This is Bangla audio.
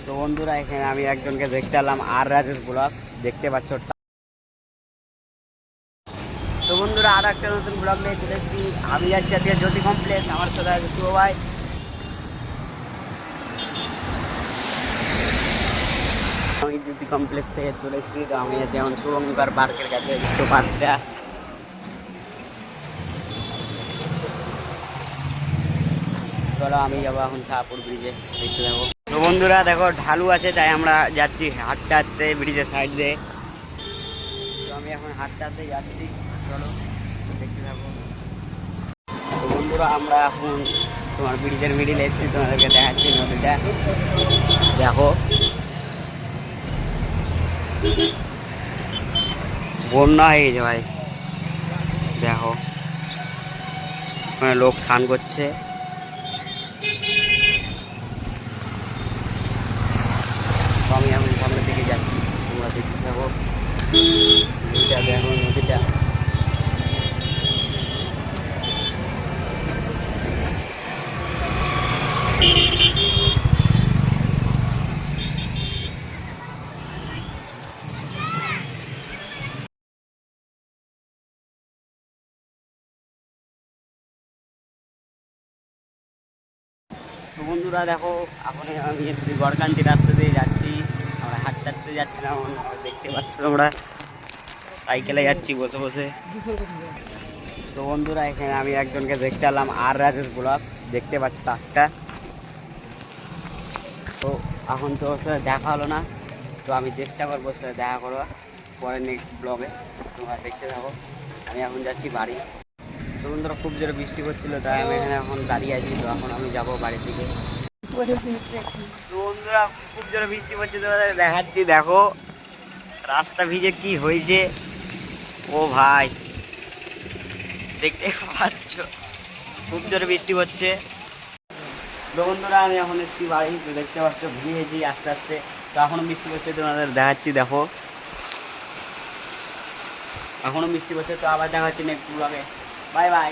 তো বন্ধুরা এখানে আমি একজনকে দেখতে এলাম, আর রাজেশ ব্লগ দেখতে পাচ্ছ। তো বন্ধুরা আর একটা নতুন ব্লগ নিয়ে চলে এসেছি। আমি যাচ্ছি আজকে জ্যোতি কমপ্লেক্স, আমার সাথে আছে শুভ ভাই। আমি জ্যোতি কমপ্লেক্স থেকে চলে এসেছি। তো আমি আছি এখন শুভঙ্কর পার্কের কাছে, দেখছো পার্কটা। চলো আমি যাবো এখন শাহপুর ব্রিজে, দেখতে যাবো। তো বন্ধুরা দেখো ঢালু আছে, তাই আমরা যাচ্ছি হাঁটতে হাঁটতে ব্রিজের সাইড দিয়ে। তো আমি এখন হাঁটতে হাঁটতে যাচ্ছি, চলো দেখতে যাবো। তো বন্ধুরা আমরা এখন তোমার ব্রিজের মিডিলে এসেছি, তোমাদেরকে দেখাচ্ছি নদীটা। দেখো বন্যা হয়ে গেছে ভাই, দেখো ওখানে লোক স্নান করছে। তো আমি এখন সামনের দিকে যাচ্ছি, তোমরা দেখতে থাকো। নদীটা দেখো, নদীটা তো বন্ধুরা দেখো এখন আমি এসেছি গড়কান্তি রাস্তা দিয়ে যাচ্ছি। আমরা হাঁটতে হাঁটতে যাচ্ছিলাম, দেখতে পাচ্ছ তোমরা, সাইকেলে যাচ্ছি বসে বসে। তো বন্ধুরা এখানে আমি একজনকে দেখতে এলাম, আর রাজেশ ব্লগ দেখতে পাচ্ছ তাকটা। তো এখন তো ওর সাথে দেখা হলো না, তো আমি চেষ্টা করবো ওর সাথে দেখা করবো পরে নেক্সট ব্লগে, তোমরা দেখতে থাকো। আমি এখন যাচ্ছি বাড়ি। তো বন্ধুরা খুব জোরে বৃষ্টি হচ্ছিলো, তাই আমি এখানে এখন দাঁড়িয়ে আছি। তো এখন আমি যাবো বাড়ির দিকে। তো বন্ধুরা খুব জোরে বৃষ্টি হচ্ছে, তোমাদের দেখাচ্ছি, দেখো রাস্তা ভিজে কি হয়েছে। ও ভাই দেখতে পাচ্ছ খুব জোরে বৃষ্টি হচ্ছে। তো বন্ধুরা আমি এখন এসেছি বাড়ি, তো দেখতে পাচ্ছ ভিজেছি আস্তে আস্তে। তো এখনো বৃষ্টি হচ্ছে, তোমাদের দেখাচ্ছি, দেখো এখনো বৃষ্টি হচ্ছে। তো আবার দেখা হচ্ছে নেক্সট ব্লগে, বাই বাই।